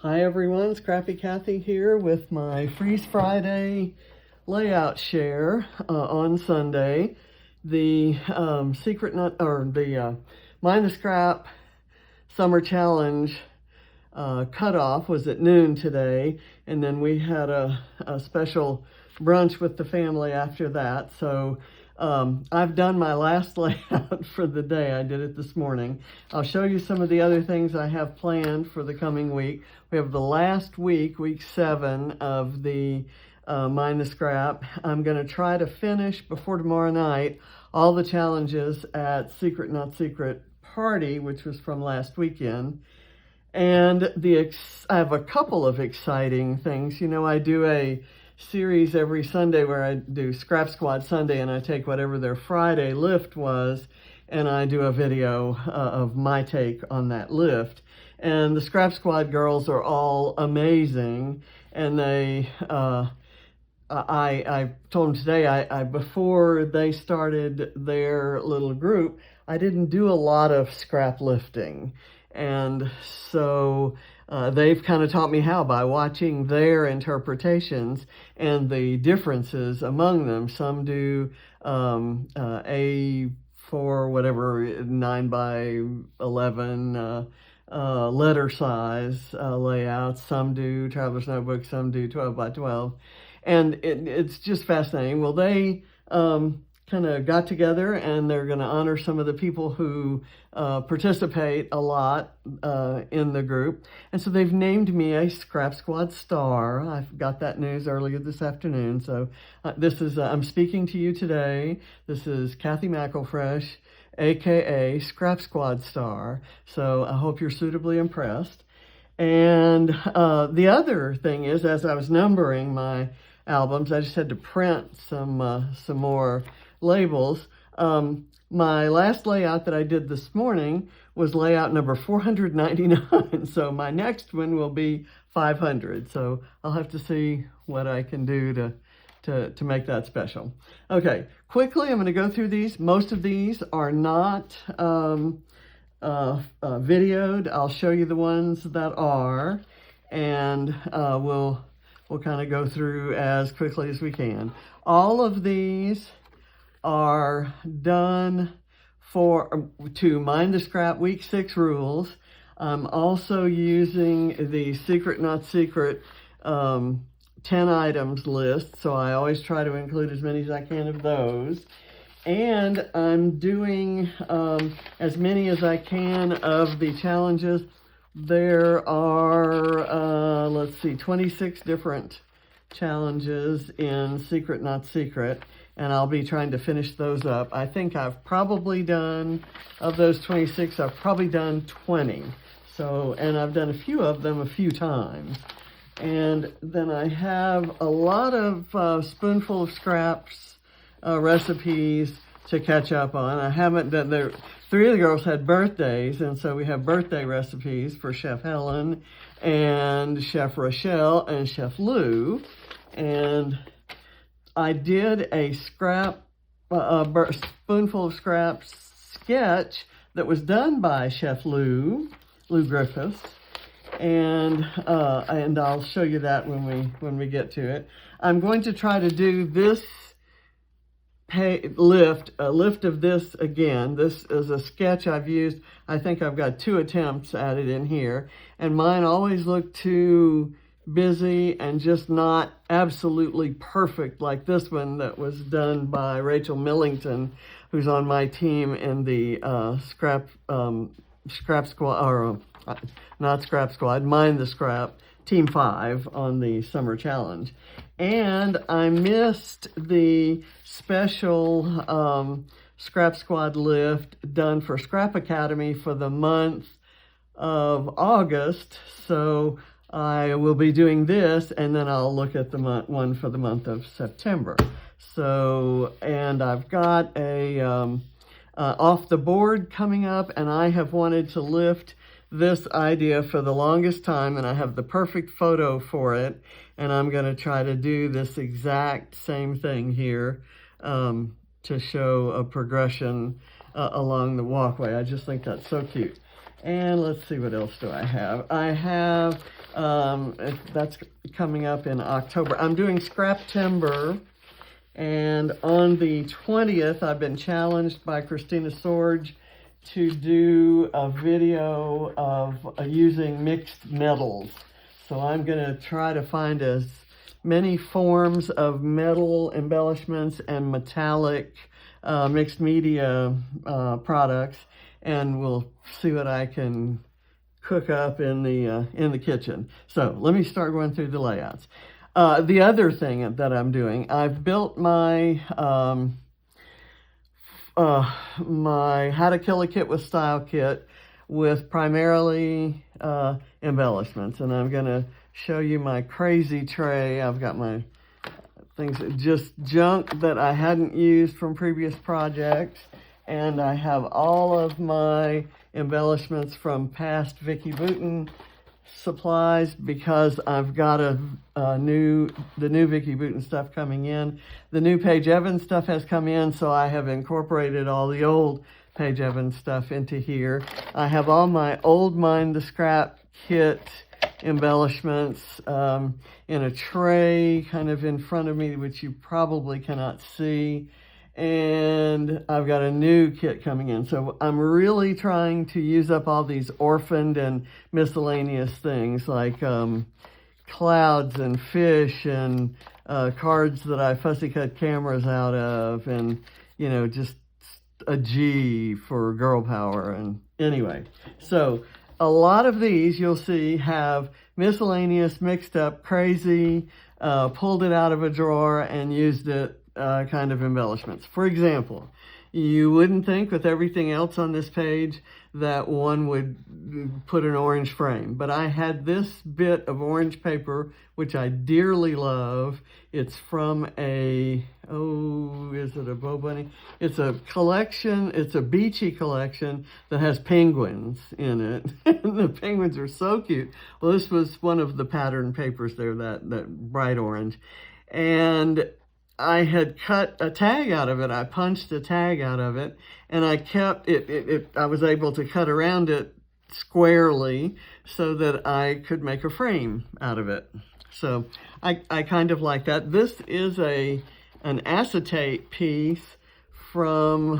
Hi everyone, Scrappy Kathy here with my Freeze Friday layout share on Sunday. The Mind the Scrap Summer Challenge cutoff was at noon today, and then we had a special brunch with the family after that. So I've done my last layout for the day. I did it this morning. I'll show you some of the other things I have planned for the coming week. We have the last week, week 7 of the Mind the Scrap. I'm going to try to finish before tomorrow night all the challenges at Secret Not Secret Party, which was from last weekend. And I have a couple of exciting things. You know, I do a series every Sunday where I do Scrap Squad Sunday, and I take whatever their Friday lift was and I do a video of my take on that lift. And the Scrap Squad girls are all amazing, and I told them today, before they started their little group, I didn't do a lot of scrap lifting. And so they've kind of taught me how by watching their interpretations and the differences among them. Some do A4, whatever, 9 by 11 letter size layouts. Some do traveler's notebooks, some do 12 by 12. And it's just fascinating. Well, they kind of got together, and they're going to honor some of the people who participate a lot in the group. And so they've named me a Scrap Squad star. I got that news earlier this afternoon. So I'm speaking to you today. This is Kathy McElfresh, aka Scrap Squad star. So I hope you're suitably impressed. And the other thing is, as I was numbering my albums, I just had to print some more labels. My last layout that I did this morning was layout number 499. So my next one will be 500. So I'll have to see what I can do to make that special. Okay, quickly, I'm going to go through these. Most of these are not videoed. I'll show you the ones that are, and we'll kind of go through as quickly as we can. All of these are done to Mind the Scrap Week 6 rules. I'm also using the Secret Not Secret 10 items list, so I always try to include as many as I can of those. And I'm doing as many as I can of the challenges. There are, 26 different challenges in Secret Not Secret, and I'll be trying to finish those up. I think I've probably done, of those 26, I've probably done 20. So, and I've done a few of them a few times. And then I have a lot of Spoonful of Scraps recipes to catch up on. I haven't done, 3 of the girls had birthdays, and so we have birthday recipes for Chef Helen and Chef Rochelle and Chef Lou. And I did a Spoonful of Scraps sketch that was done by Chef Lou Griffiths, and I'll show you that when we get to it. I'm going to try to do this a lift of this again. This is a sketch I've used. I think I've got 2 attempts at it in here, and mine always look too busy and just not absolutely perfect like this one that was done by Rachel Millington, who's on my team in the Scrap Squad, or not Scrap Squad, Mind the Scrap Team 5 on the Summer Challenge. And I missed the special Scrap Squad lift done for Scrap Academy for the month of August. So I will be doing this, and then I'll look at the one for the month of September. So, and I've got a off the board coming up, and I have wanted to lift this idea for the longest time, and I have the perfect photo for it, and I'm going to try to do this exact same thing here to show a progression along the walkway. I just think that's so cute. And let's see, what else do I have? I have That's coming up in October. I'm doing scrap timber, and on the 20th, I've been challenged by Christina Sorge to do a video of using mixed metals. So I'm going to try to find as many forms of metal embellishments and metallic mixed media products, and we'll see what I can cook up in the kitchen. So let me start going through the layouts. The other thing that I'm doing, I've built my my How to Kill a Kit with Style kit with primarily embellishments, and I'm going to show you my crazy tray. I've got my things, just junk that I hadn't used from previous projects, and I have all of my embellishments from past Vicki Boutin supplies, because I've got the new Vicki Boutin stuff coming in. The new Paige Evans stuff has come in, so I have incorporated all the old Paige Evans stuff into here. I have all my old Mind the Scrap kit embellishments in a tray kind of in front of me, which you probably cannot see. And I've got a new kit coming in. So I'm really trying to use up all these orphaned and miscellaneous things like clouds and fish and cards that I fussy cut cameras out of, and, you know, just a G for girl power. And anyway, so a lot of these you'll see have miscellaneous, mixed up, crazy, pulled it out of a drawer and used it kind of embellishments. For example, you wouldn't think with everything else on this page that one would put an orange frame, but I had this bit of orange paper, which I dearly love. It's from a, is it a Bo Bunny? It's a collection, it's a beachy collection that has penguins in it. And the penguins are so cute. Well, this was one of the pattern papers there, that bright orange. And I had cut a tag out of it. I punched a tag out of it, and I kept it. I was able to cut around it squarely so that I could make a frame out of it. So I kind of like that. This is an acetate piece from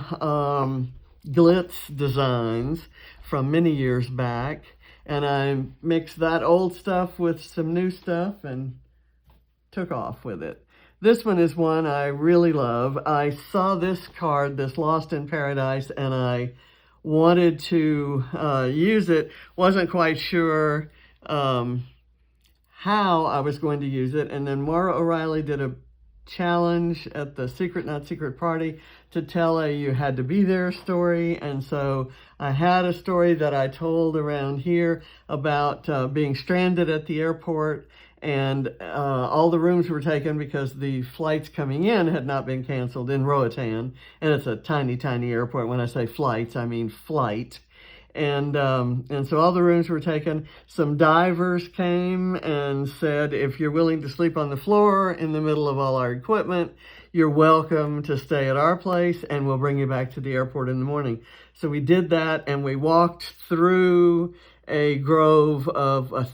Glitz Designs from many years back, and I mixed that old stuff with some new stuff and took off with it. This one is one I really love. I saw this card, this Lost in Paradise, and I wanted to use it. Wasn't quite sure how I was going to use it. And then Maura O'Reilly did a challenge at the Secret Not Secret party to tell a You Had to Be There story. And so I had a story that I told around here about being stranded at the airport, and all the rooms were taken because the flights coming in had not been canceled in Roatan. And it's a tiny, tiny airport. When I say flights, I mean flight. And so all the rooms were taken. Some divers came and said, if you're willing to sleep on the floor in the middle of all our equipment, you're welcome to stay at our place, and we'll bring you back to the airport in the morning. So we did that, and we walked through a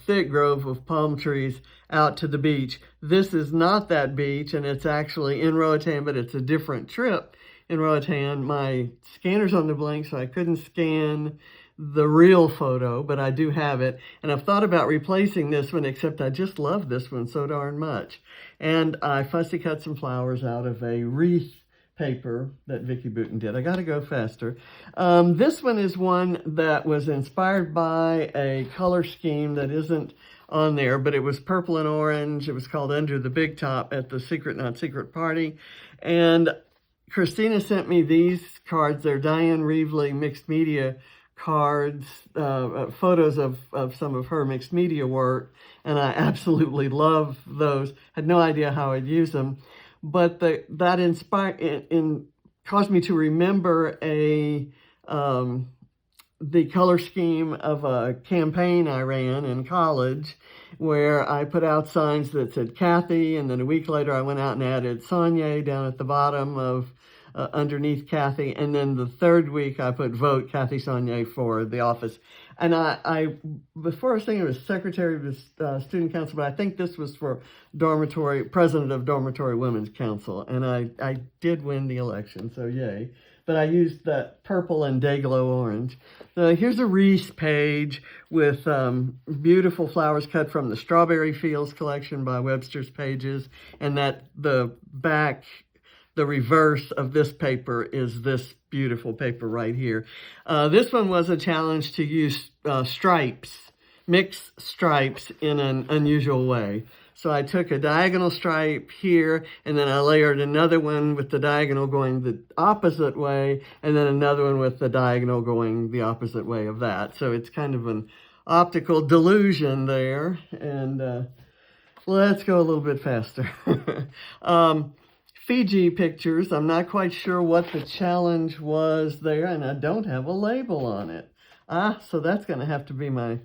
thick grove of palm trees out to the beach. This is not that beach, and it's actually in Roatan, but it's a different trip in Roatan. My scanner's on the blink, so I couldn't scan the real photo, but I do have it. And I've thought about replacing this one, except I just love this one so darn much. And I fussy cut some flowers out of a wreath paper that Vicki Boutin did. I got to go faster. This one is one that was inspired by a color scheme that isn't on there, but it was purple and orange. It was called Under the Big Top at the Secret Not Secret party. And Christina sent me these cards. They're Diane Reevely mixed media cards, photos of some of her mixed media work, and I absolutely love those. Had no idea how I'd use them, but that inspired caused me to remember the color scheme of a campaign I ran in college, where I put out signs that said Kathy, and then a week later I went out and added Sonia down at the bottom of underneath Kathy, and then the third week I put vote Kathy Sonia for the office. and I before I was thinking it was secretary of the student council, but I think this was for president of dormitory women's council, and I did win the election, so yay. But I used that purple and Dayglow orange. Here's a wreath page with beautiful flowers cut from the Strawberry Fields collection by Webster's Pages, and that the reverse of this paper is this beautiful paper right here. This one was a challenge to use stripes, mix stripes in an unusual way. So I took a diagonal stripe here, and then I layered another one with the diagonal going the opposite way, and then another one with the diagonal going the opposite way of that. So it's kind of an optical delusion there. And let's go a little bit faster. Fiji pictures. I'm not quite sure what the challenge was there, and I don't have a label on it. So that's going to have to be my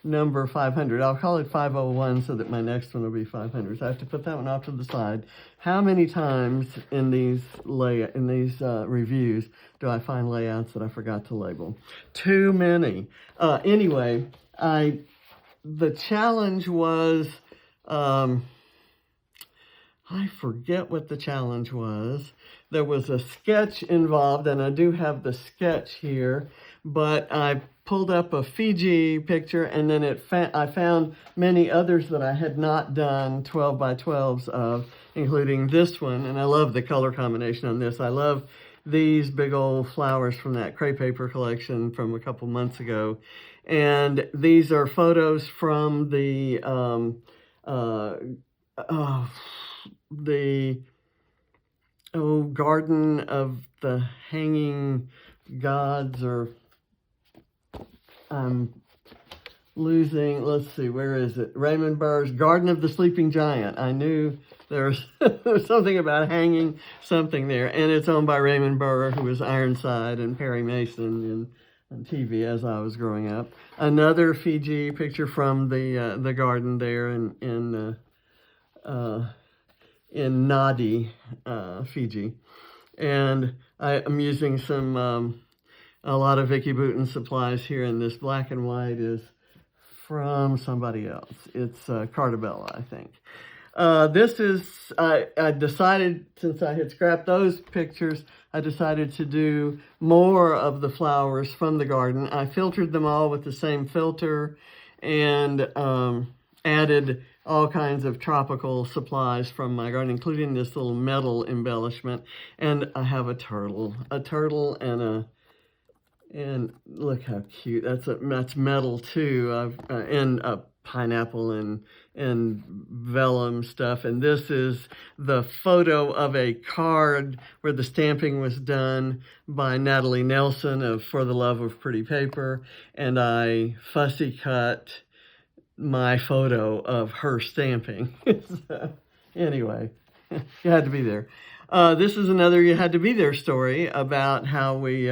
number 500. I'll call it 501 so that my next one will be 500. So I have to put that one off to the side. How many times in these reviews do I find layouts that I forgot to label? Too many. Anyway, the challenge was, I forget what the challenge was. There was a sketch involved, and I do have the sketch here, but I pulled up a Fiji picture, and then I found many others that I had not done 12 by 12s of, including this one, and I love the color combination on this. I love these big old flowers from that crepe paper collection from a couple months ago, and these are photos from the Garden of the Hanging Gods, or I'm losing, let's see, where is it? Raymond Burr's Garden of the Sleeping Giant. I knew there was something about hanging something there, and it's owned by Raymond Burr, who was Ironside and Perry Mason on TV as I was growing up. Another Fiji picture from the garden there in Nadi, Fiji. And I'm using a lot of Vicki Boutin supplies here, and this black and white is from somebody else. It's Cartabella, I think. This is, I decided, since I had scrapped those pictures, I decided to do more of the flowers from the garden. I filtered them all with the same filter and added all kinds of tropical supplies from my garden, including this little metal embellishment. And I have a turtle and look how cute. That's metal too. And a pineapple and vellum stuff. And this is the photo of a card where the stamping was done by Natalie Nelson of For the Love of Pretty Paper. And I fussy cut my photo of her stamping. So, anyway, you had to be there. This is another You Had to Be There story about how we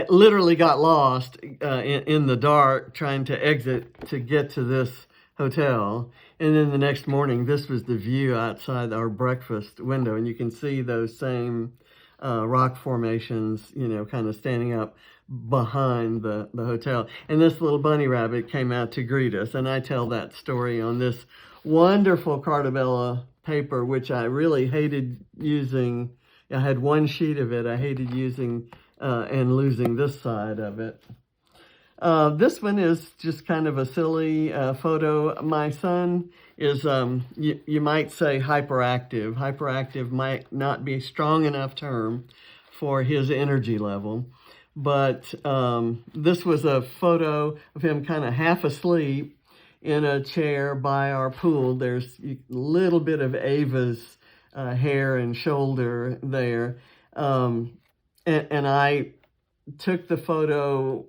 literally got lost in the dark trying to exit to get to this hotel. And then the next morning, this was the view outside our breakfast window. And you can see those same rock formations, kind of standing up behind the hotel. And this little bunny rabbit came out to greet us. And I tell that story on this wonderful Cartabella paper, which I really hated using. I had one sheet of it. I hated using and losing this side of it. This one is just kind of a silly photo. My son is, you might say, hyperactive. Hyperactive might not be a strong enough term for his energy level. But this was a photo of him kind of half asleep in a chair by our pool. There's a little bit of Ava's hair and shoulder there. And I took the photo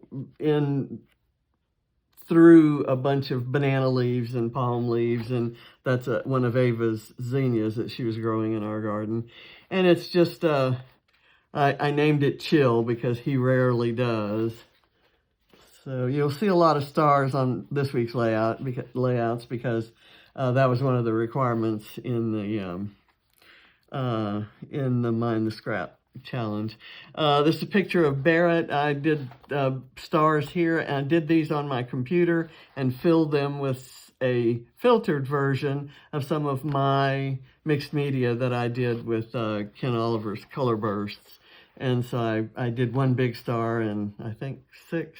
through a bunch of banana leaves and palm leaves, and that's one of Ava's zinnias that she was growing in our garden. And it's just, I named it Chill because he rarely does. So you'll see a lot of stars on this week's layouts because that was one of the requirements in the Mind the Scrap challenge. This is a picture of Barrett. I did stars here, and I did these on my computer and filled them with a filtered version of some of my mixed media that I did with Ken Oliver's Color Bursts. And so I did one big star and I think 6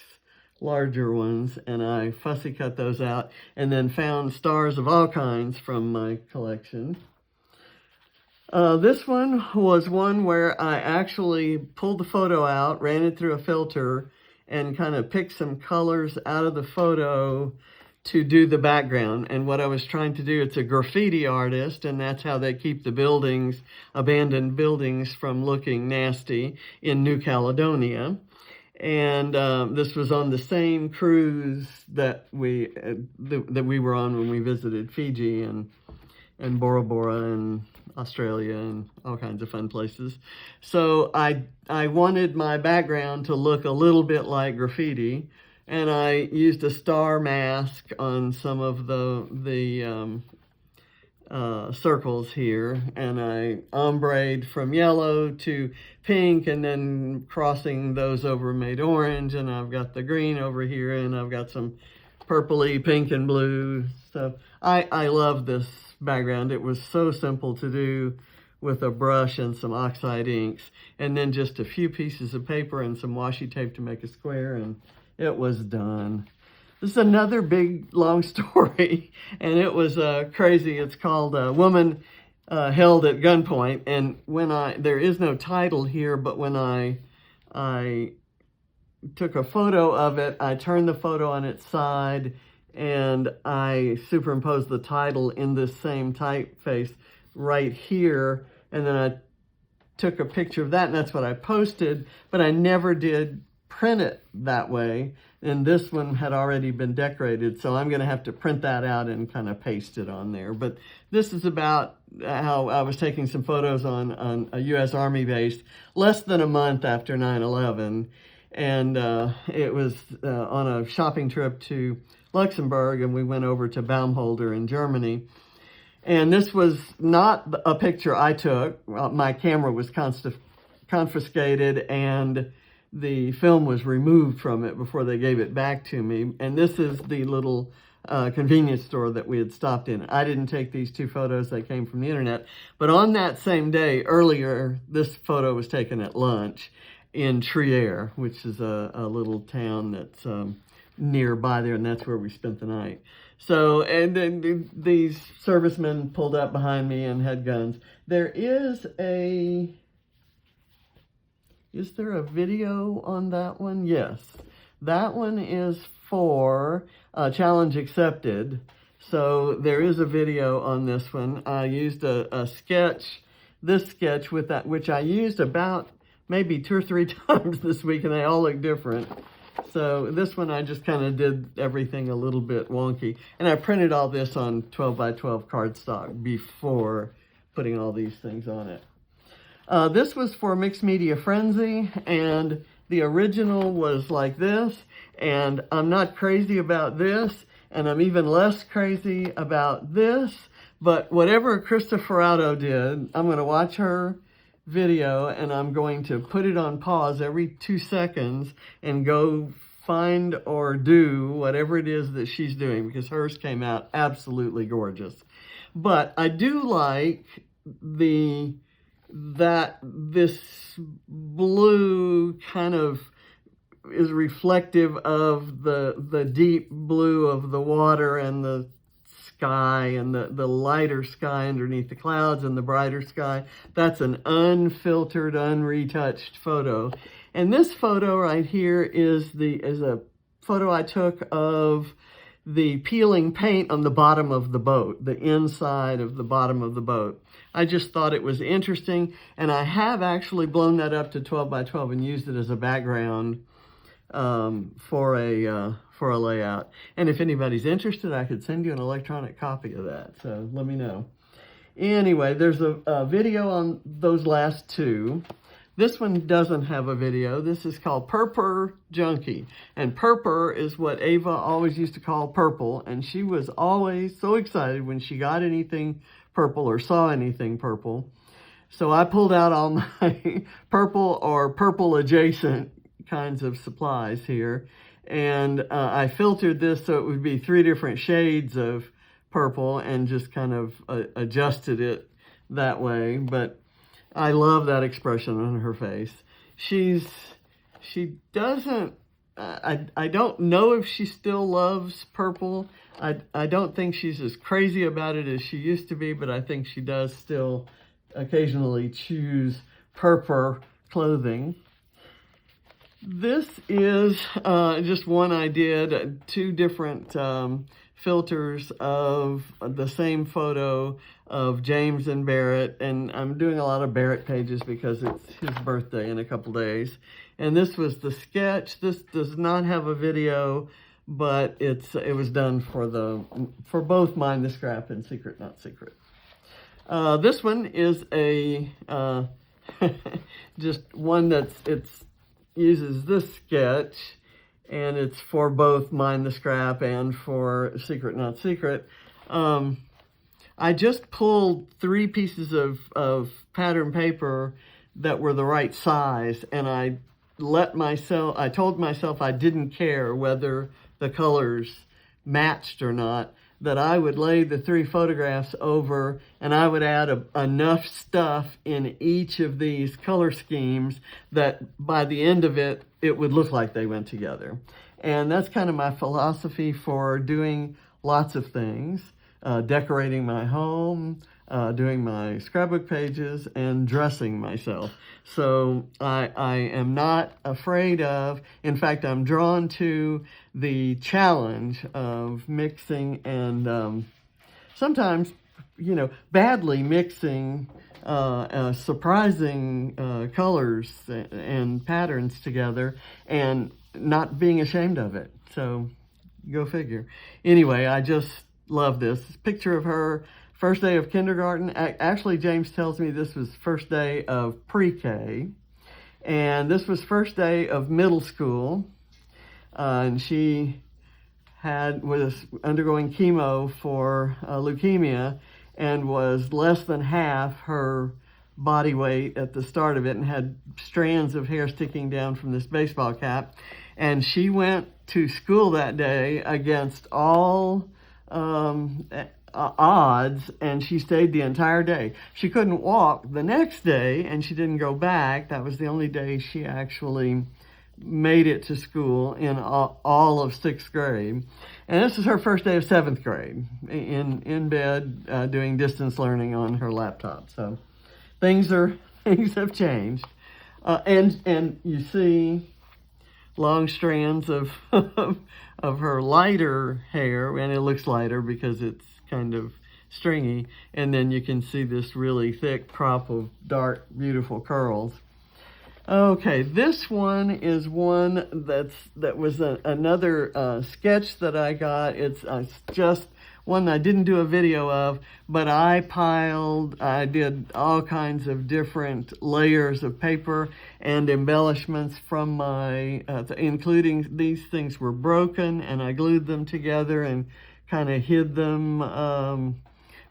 larger ones, and I fussy cut those out and then found stars of all kinds from my collection. This one was one where I actually pulled the photo out, ran it through a filter, and kind of picked some colors out of the photo to do the background. And what I was trying to do, it's a graffiti artist, and that's how they keep the buildings, abandoned buildings, from looking nasty in New Caledonia. And this was on the same cruise that we were on when we visited Fiji and Bora Bora and Australia and all kinds of fun places. So I wanted my background to look a little bit like graffiti, and I used a star mask on some of the circles here, and I ombre'd from yellow to pink, and then crossing those over made orange, and I've got the green over here, and I've got some purpley, pink, and blue. So I love this background. It was so simple to do with a brush and some oxide inks, and then just a few pieces of paper and some washi tape to make a square, and it was done. This is another big, long story, and it was crazy. It's called Woman Held at Gunpoint, and there is no title here, but when I took a photo of it, I turned the photo on its side, and I superimposed the title in this same typeface right here, and then I took a picture of that, and that's what I posted, but I never did print it that way, and this one had already been decorated, so I'm going to have to print that out and kind of paste it on there. But this is about how I was taking some photos on a U.S. Army base less than a month after 9/11, and it was on a shopping trip to Luxembourg, and we went over to Baumholder in Germany. And this was not a picture I took. Well, my camera was confiscated, and the film was removed from it before they gave it back to me. And this is the little convenience store that we had stopped in. I didn't take these 2 photos. They came from the internet. But on that same day, earlier, this photo was taken at lunch in Trier, which is a little town that's nearby there, and that's where we spent the night. So, and then these servicemen pulled up behind me and had guns. Is there a video on that one? Yes. That one is for Challenge Accepted. So there is a video on this one. I used a sketch, this sketch with that, which I used about maybe 2 or 3 times this week, and they all look different. So this one I just kind of did everything a little bit wonky. And I printed all this on 12 by 12 cardstock before putting all these things on it. This was for Mixed Media Frenzy, and the original was like this, and I'm not crazy about this, and I'm even less crazy about this, but whatever Krista Ferrato did, I'm going to watch her video, and I'm going to put it on pause every 2 seconds and go find or do whatever it is that she's doing, because hers came out absolutely gorgeous. But I do like that this blue kind of is reflective of the deep blue of the water and the sky, and the lighter sky underneath the clouds and the brighter sky. That's an unfiltered, unretouched photo. And this photo right here is a photo I took of the peeling paint on the bottom of the boat, the inside of the bottom of the boat. I just thought it was interesting, and I have actually blown that up to 12 by 12 and used it as a background for a layout. And if anybody's interested, I could send you an electronic copy of that, so let me know. Anyway, there's a video on those last 2. This one doesn't have a video. This is called Purpur Junkie. And purpur is what Ava always used to call purple. And she was always so excited when she got anything purple or saw anything purple. So I pulled out all my purple or purple adjacent kinds of supplies here. And I filtered this so it would be 3 different shades of purple and just kind of adjusted it that way. But I love that expression on her face. She doesn't, I don't know if she still loves purple. I don't think she's as crazy about it as she used to be, but I think she does still occasionally choose purple clothing. This is just one I did, 2 different filters of the same photo of James and Barrett, and I'm doing a lot of Barrett pages because it's his birthday in a couple days. And this was the sketch. This does not have a video, but it was done for both Mind the Scrap and Secret Not Secret. This one is a just one uses this sketch, and it's for both Mind the Scrap and for Secret Not Secret. I just pulled 3 pieces of pattern paper that were the right size, and I told myself I didn't care whether the colors matched or not, that I would lay the 3 photographs over and I would add enough stuff in each of these color schemes that by the end of it, it would look like they went together. And that's kind of my philosophy for doing lots of things, decorating my home, doing my scrapbook pages, and dressing myself. So I am not afraid of, in fact, I'm drawn to the challenge of mixing and sometimes, badly mixing surprising colors and patterns together and not being ashamed of it. So go figure. Anyway, I just love this picture of her. First day of kindergarten. Actually, James tells me this was first day of pre-K. And this was first day of middle school. And she was undergoing chemo for leukemia and was less than half her body weight at the start of it and had strands of hair sticking down from this baseball cap. And she went to school that day against all odds, and she stayed the entire day. She couldn't walk the next day, and she didn't go back. That was the only day she actually made it to school in all of 6th grade. And this is her first day of 7th grade, in bed, doing distance learning on her laptop. So things have changed. And you see long strands of of her lighter hair, and it looks lighter because it's kind of stringy, and then you can see this really thick crop of dark, beautiful curls. Okay, this one is one that was another sketch that I got. It's just one I didn't do a video of, but I did all kinds of different layers of paper and embellishments from my, including these things were broken, and I glued them together and kind of hid them,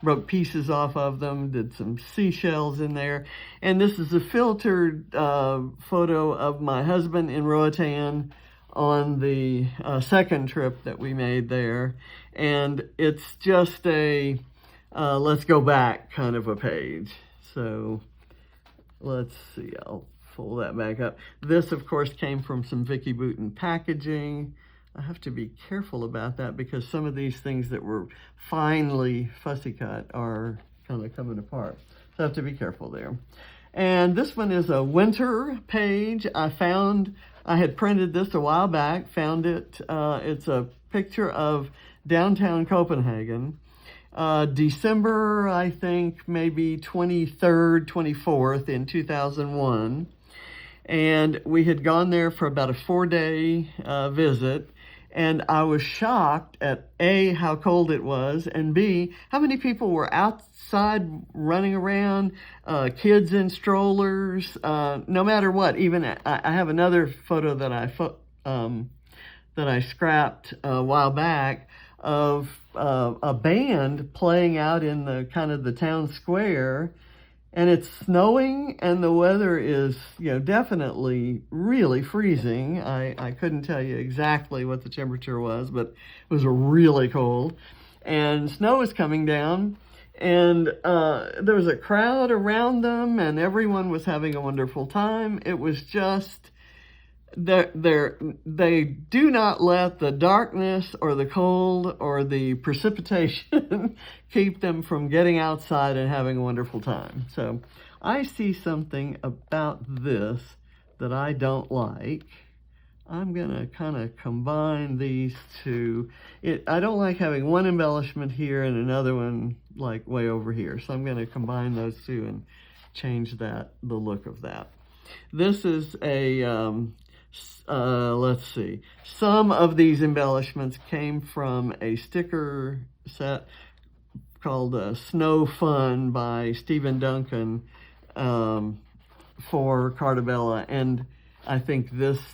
broke pieces off of them, did some seashells in there. And this is a filtered photo of my husband in Roatan on the second trip that we made there. And it's just a let's go back kind of a page. So let's see, I'll pull that back up. This, of course, came from some Vicky Bouton packaging. I have to be careful about that because some of these things that were finely fussy cut are kind of coming apart. So I have to be careful there. And this one is a winter page. I had printed this a while back, found it. It's a picture of downtown Copenhagen. December, I think, maybe 23rd, 24th in 2001. And we had gone there for about a 4-day visit. And I was shocked at A, how cold it was, and B, how many people were outside running around, kids in strollers, no matter what. Even I have another photo that I scrapped a while back of a band playing out in the kind of the town square. and it's snowing, and the weather is, you know, definitely really freezing. I couldn't tell you exactly what the temperature was, but it was really cold. And snow was coming down, and there was a crowd around them, and everyone was having a wonderful time. It was just, they do not let the darkness or the cold or the precipitation keep them from getting outside and having a wonderful time. So I see something about this that I don't like. I'm gonna kind of combine these two. I don't like having one embellishment here and another one like way over here. So I'm gonna combine those two and change the look of that. This is a, let's see. Some of these embellishments came from a sticker set called Snow Fun by Stephen Duncan for Cartabella, and I think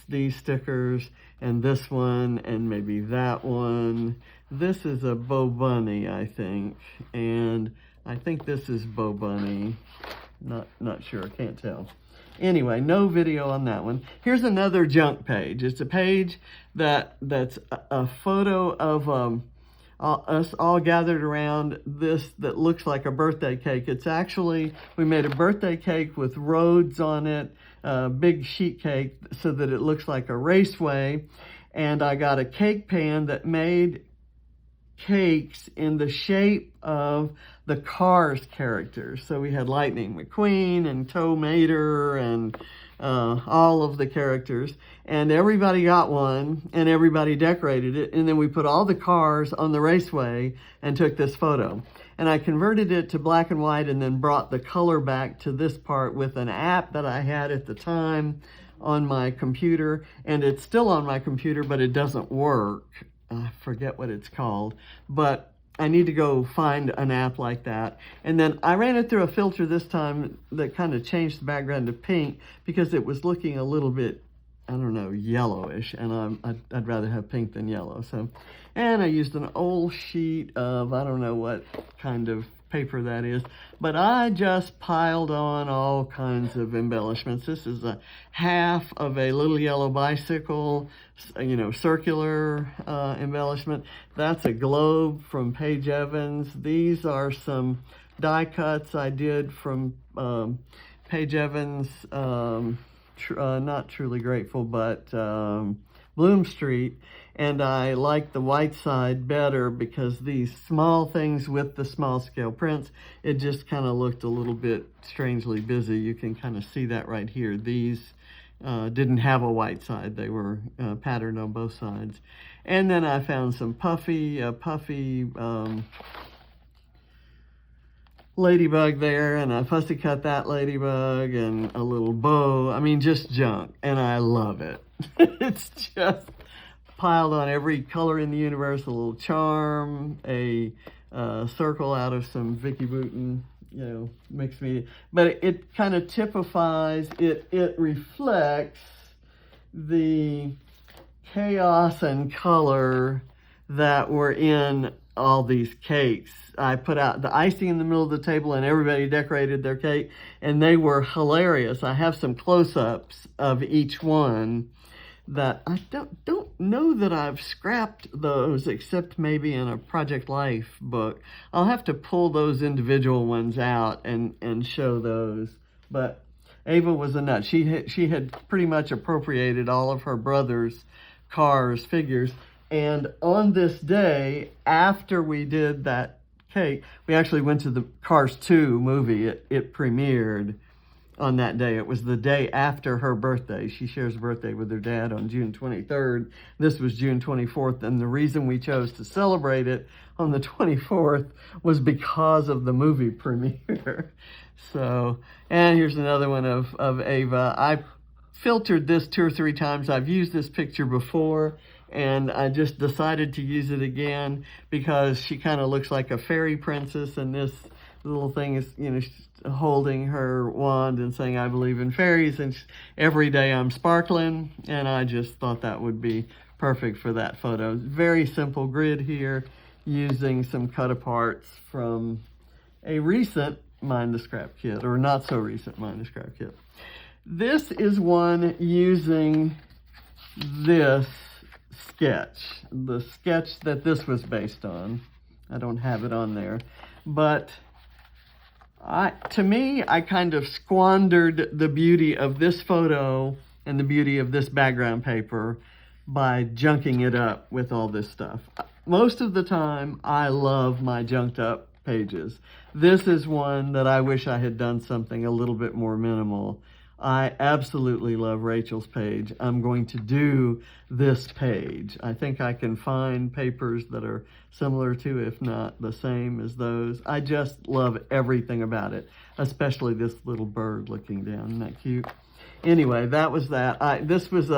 these stickers and this one and maybe that one. This is a Bo Bunny, I think, and I think this is Bo Bunny. Not sure, can't tell. Anyway, no video on that one. Here's another junk page. It's a page that's a photo of us all gathered around this that looks like a birthday cake. It's actually, we made a birthday cake with roads on it, big sheet cake, so that it looks like a raceway. And I got a cake pan that made cakes in the shape of the Cars characters. So we had Lightning McQueen and Tow Mater and all of the characters, and everybody got one and everybody decorated it, and then we put all the cars on the raceway and took this photo. And I converted it to black and white and then brought the color back to this part with an app that I had at the time on my computer, and it's still on my computer, but it doesn't work. I forget what it's called, but I need to go find an app like that. And then I ran it through a filter this time that kind of changed the background to pink because it was looking a little bit, I don't know, yellowish, and I'd rather have pink than yellow. So, and I used an old sheet of, I don't know what kind of paper that is, but I just piled on all kinds of embellishments. This is a half of a little yellow bicycle, you know, circular embellishment. That's a globe from Paige Evans. These are some die cuts I did from Paige Evans, not Truly Grateful, but Bloom Street. And I like the white side better because these small things with the small scale prints, it just kind of looked a little bit strangely busy. You can kind of see that right here. These didn't have a white side. They were patterned on both sides. And then I found some puffy ladybug there, and I fussy cut that ladybug and a little bow. I mean, just junk, and I love it. It's just piled on every color in the universe, a little charm, a circle out of some Vicky Bouton, you know, mixed media. But it kind of typifies, it reflects the chaos and color that were in all these cakes. I put out the icing in the middle of the table and everybody decorated their cake, and they were hilarious. I have some close-ups of each one that I don't know that I've scrapped those, except maybe in a Project Life book. I'll have to pull those individual ones out and show those. But Ava was a nut. She had pretty much appropriated all of her brother's Cars figures. And on this day, after we did that cake, we actually went to the Cars 2 movie. It premiered on that day. It was the day after her birthday. She shares a birthday with her dad on June 23rd. This was June 24th, and the reason we chose to celebrate it on the 24th was because of the movie premiere. So, and here's another one of Ava. I filtered this 2 or 3 times. I've used this picture before, and I just decided to use it again because she kind of looks like a fairy princess, and this little thing is, you know, holding her wand and saying, I believe in fairies, and every day I'm sparkling, and I just thought that would be perfect for that photo. Very simple grid here, using some cut aparts from a recent Mind the Scrap kit, or not so recent Mind the Scrap kit. This is one using this sketch, the sketch that this was based on. I don't have it on there, but to me, I kind of squandered the beauty of this photo and the beauty of this background paper by junking it up with all this stuff. Most of the time, I love my junked up pages. This is one that I wish I had done something a little bit more minimal. I absolutely love Rachel's page. I'm going to do this page. I think I can find papers that are similar to, if not the same as those. I just love everything about it, especially this little bird looking down. Isn't that cute? Anyway, that was that. This was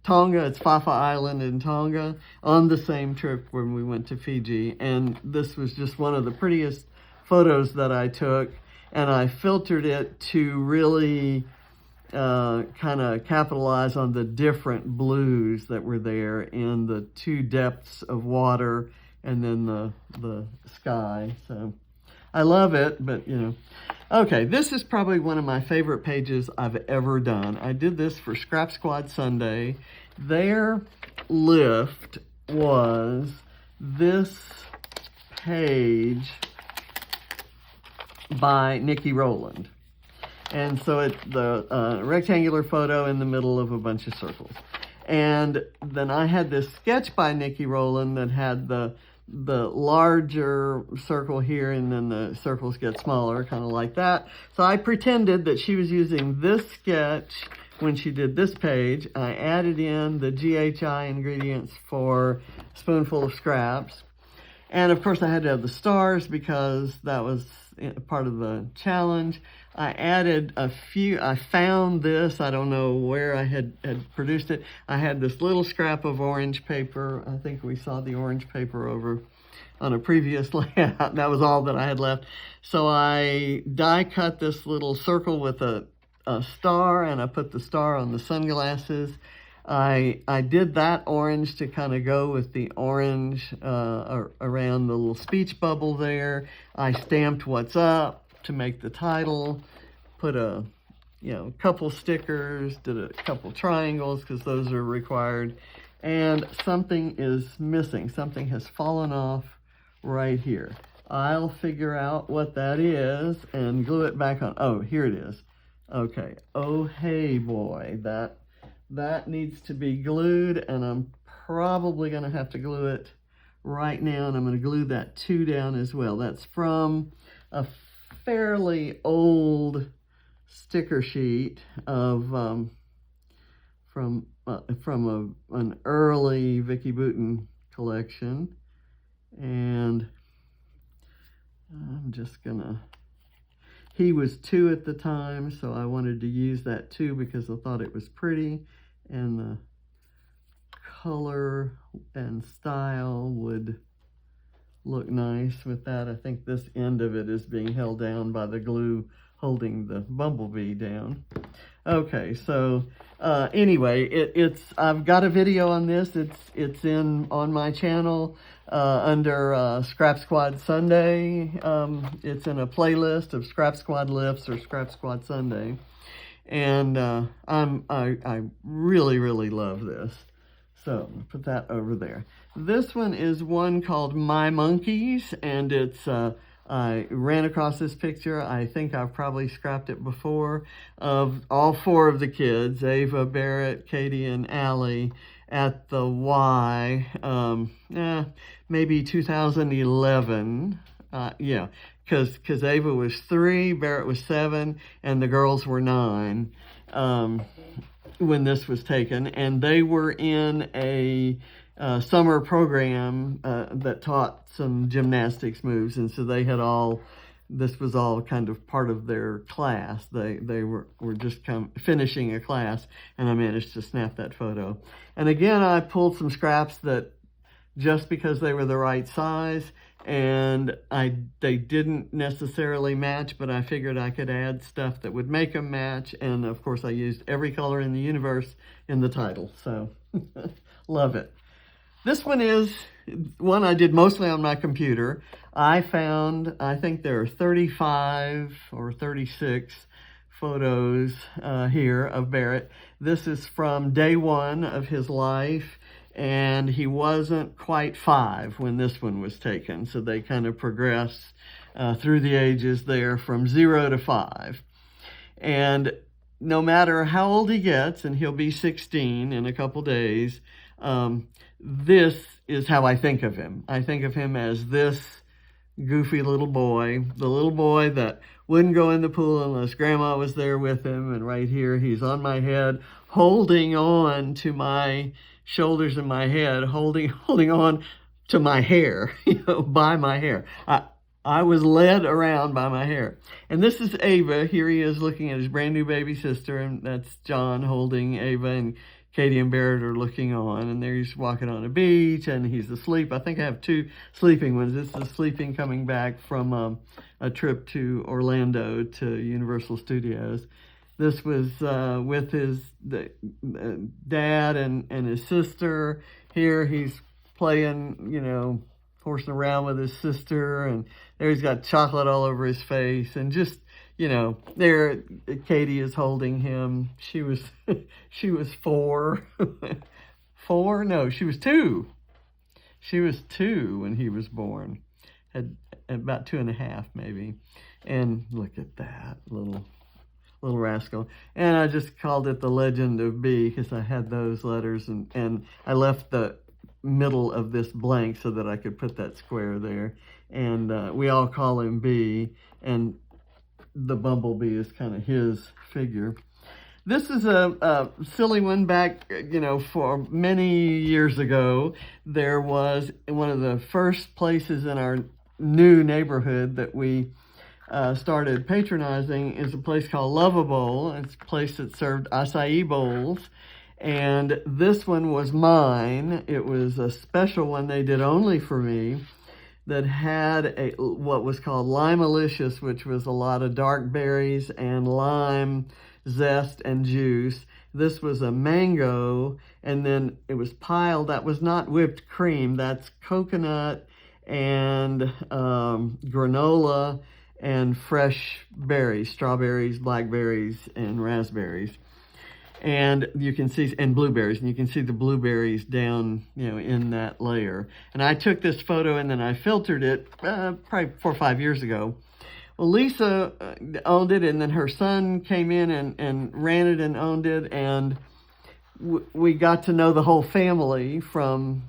Tonga. It's Fafa Island in Tonga on the same trip when we went to Fiji. And this was just one of the prettiest photos that I took. And I filtered it to really kind of capitalize on the different blues that were there in the two depths of water and then the sky. So I love it, but you know. Okay, this is probably one of my favorite pages I've ever done. I did this for Scrap Squad Sunday. Their lift was this page by Nikki Rowland. And so it's the rectangular photo in the middle of a bunch of circles. And then I had this sketch by Nikki Rowland that had the larger circle here, and then the circles get smaller, kind of like that. So I pretended that she was using this sketch when she did this page. I added in the GHI ingredients for Spoonful of Scraps. And of course I had to have the stars because that was part of the challenge. I added a few, I found this, I don't know where I had produced it. I had this little scrap of orange paper. I think we saw the orange paper over on a previous layout. That was all that I had left. So I die cut this little circle with a star, and I put the star on the sunglasses. I did that orange to kind of go with the orange around the little speech bubble there. I stamped what's up to make the title, put a couple stickers, did a couple triangles because those are required, and something is missing. Something has fallen off right here. I'll figure out what that is and glue it back on. Oh, here it is. Okay. Oh, hey boy, that needs to be glued, and I'm probably going to have to glue it right now, and I'm going to glue that 2 down as well. That's from a fairly old sticker sheet of from an early Vicky Boutin collection, and I'm just gonna, he was 2 at the time, so I wanted to use that 2 because I thought it was pretty, and the color and style would look nice with that. I think this end of it is being held down by the glue holding the bumblebee down. Okay, so anyway, I've got a video on this. It's on my channel under Scrap Squad Sunday. It's in a playlist of Scrap Squad Lifts or Scrap Squad Sunday, and I really love this. So put that over there. This one is one called My Monkeys, and it's I ran across this picture. I think I've probably scrapped it before, of all 4 of the kids, Ava, Barrett, Katie, and Allie, at the Y, maybe 2011. Yeah, because Ava was 3, Barrett was 7, and the girls were 9. When this was taken, and they were in a summer program that taught some gymnastics moves, and so they had this was all kind of part of their class. They were just finishing a class, and I managed to snap that photo. And again, I pulled some scraps that just because they were the right size, and they didn't necessarily match, but I figured I could add stuff that would make them match, and of course I used every color in the universe in the title, so love it. This one is one I did mostly on my computer. I think there are 35 or 36 photos here of Barrett. This is from day one of his life, and he wasn't quite 5 when this one was taken. So they kind of progress through the ages there from 0 to 5. And no matter how old he gets, and he'll be 16 in a couple days, this is how I think of him. I think of him as this goofy little boy, the little boy that wouldn't go in the pool unless Grandma was there with him. And right here, he's on my head, holding on to my shoulders and my head, holding on to my hair, by my hair. I was led around by my hair. And this is Ava. Here he is looking at his brand new baby sister, and that's John holding Ava, and Katie and Barrett are looking on, and there he's walking on a beach, and he's asleep. I think I have 2 sleeping ones. This is sleeping coming back from a trip to Orlando to Universal Studios. This was with his dad and his sister. Here he's playing, horsing around with his sister, and there he's got chocolate all over his face, and just, there Katie is holding him. She was 4. 4? No, she was 2. She was 2 when he was born. Had about 2.5 maybe. And look at that little rascal. And I just called it The Legend of B because I had those letters, and I left the middle of this blank so that I could put that square there. And we all call him B, and the bumblebee is kind of his figure. This is a silly one back, for many years ago. There was one of the first places in our new neighborhood that we started patronizing is a place called Lovable. It's a place that served acai bowls. And this one was mine. It was a special one they did only for me that had what was called Limealicious, which was a lot of dark berries and lime zest and juice. This was a mango, and then it was piled. That was not whipped cream. That's coconut and granola and fresh berries, strawberries, blackberries, and raspberries. And you can see, and blueberries, and you can see the blueberries down, in that layer. And I took this photo and then I filtered it probably 4 or 5 years ago. Well, Lisa owned it, and then her son came in and ran it and owned it. And we got to know the whole family from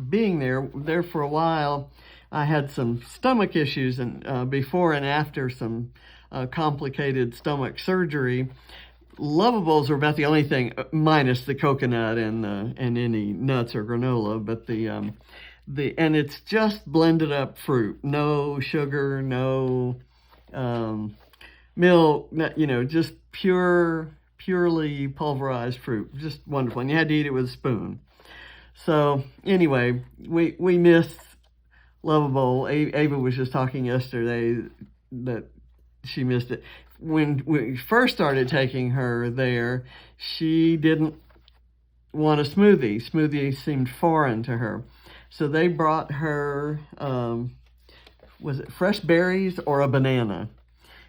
being there for a while. I had some stomach issues, and before and after some complicated stomach surgery. Lovables are about the only thing, minus the coconut and any nuts or granola, but and it's just blended up fruit, no sugar, no milk, just purely pulverized fruit, just wonderful. And you had to eat it with a spoon. So anyway, we miss Lovable. Ava was just talking yesterday that she missed it. When we first started taking her there, she didn't want a smoothie. Smoothies seemed foreign to her. So they brought her, was it fresh berries or a banana?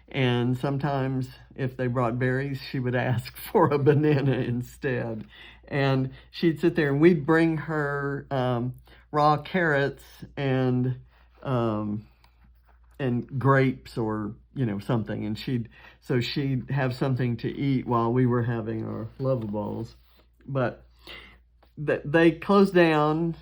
And sometimes if they brought berries, she would ask for a banana instead. And she'd sit there, and we'd bring her raw carrots and grapes or something, and she'd have something to eat while we were having our Lovables. But they closed down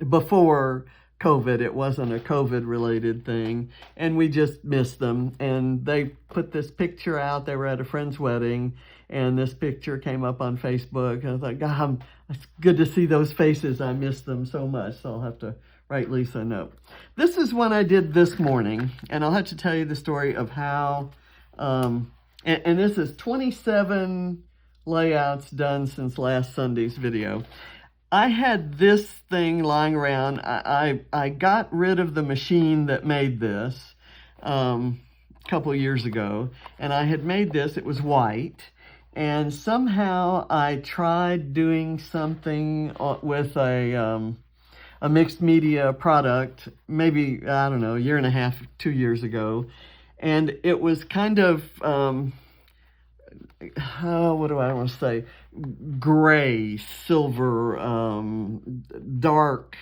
before COVID. It wasn't a COVID related thing, and we just missed them. And they put this picture out. They were at a friend's wedding, and this picture came up on Facebook. I was like, God, it's good to see those faces. I miss them so much. So I'll have to write Lisa a note. This is one I did this morning, and I'll have to tell you the story of how, and this is 27 layouts done since last Sunday's video. I had this thing lying around. I got rid of the machine that made this a couple of years ago, and I had made this. It was white, and somehow I tried doing something with a a mixed media product, maybe, I don't know, a year and a half, 2 years ago. And it was kind of, what do I want to say? Gray, silver, dark,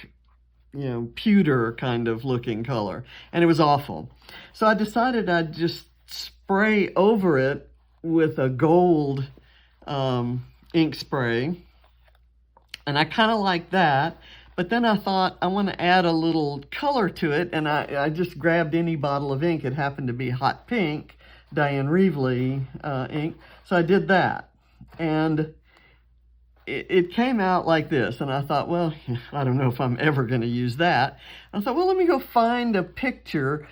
pewter kind of looking color. And it was awful. So I decided I'd just spray over it with a gold ink spray. And I kind of like that. But then I thought I want to add a little color to it. And I just grabbed any bottle of ink. It happened to be hot pink, Diane Reevely ink. So I did that. And it came out like this. And I thought, well, I don't know if I'm ever going to use that. I thought, well, let me go find a picture,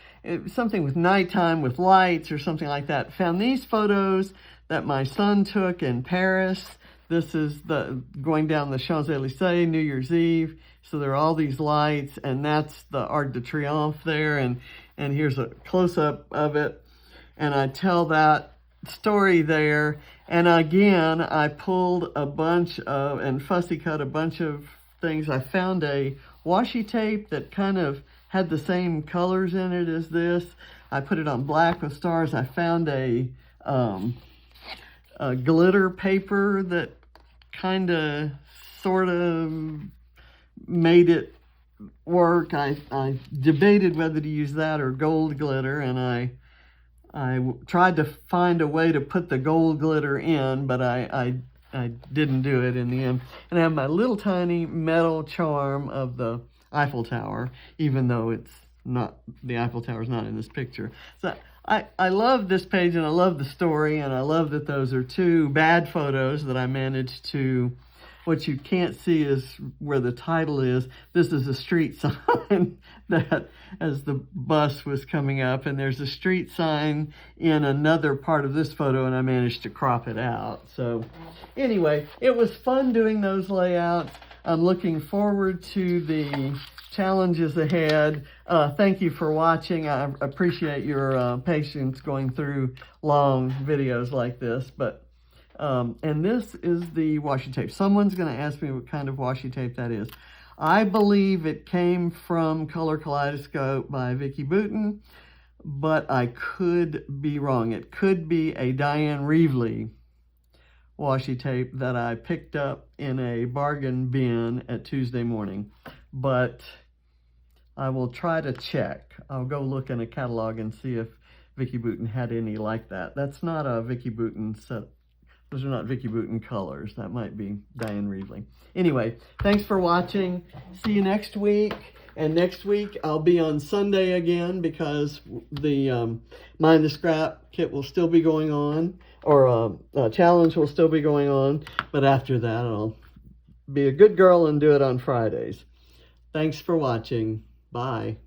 something with nighttime with lights or something like that. Found these photos that my son took in Paris. This is going down the Champs-Élysées, New Year's Eve. So there are all these lights, and that's the Arc de Triomphe there. And here's a close-up of it. And I tell that story there. And again, I pulled a bunch of, and fussy cut a bunch of things. I found a washi tape that kind of had the same colors in it as this. I put it on black with stars. I found a glitter paper that kind of sort of made it work. I debated whether to use that or gold glitter, and I tried to find a way to put the gold glitter in, but I didn't do it in the end. And I have my little tiny metal charm of the Eiffel Tower, even though it's not, the Eiffel Tower is not in this picture. So I love this page, and I love the story, and I love that those are two bad photos that I managed to. What you can't see is where the title is. This is a street sign that as the bus was coming up, and there's a street sign in another part of this photo, and I managed to crop it out. So anyway, it was fun doing those layouts. I'm looking forward to the challenges ahead. Thank you for watching. I appreciate your patience going through long videos like this, but and this is the washi tape. Someone's going to ask me what kind of washi tape that is. I believe it came from Color Kaleidoscope by Vicki Boutin, but I could be wrong. It could be a Diane Reevely washi tape that I picked up in a bargain bin at Tuesday morning, but I will try to check. I'll go look in a catalog and see if Vicki Boutin had any like that. That's not a Vicki Boutin set. Those are not Vicki Boutin colors. That might be Diane Reevely. Anyway, thanks for watching. See you next week. And next week, I'll be on Sunday again because the Mind the Scrap kit will still be going on, or challenge will still be going on. But after that, I'll be a good girl and do it on Fridays. Thanks for watching. Bye.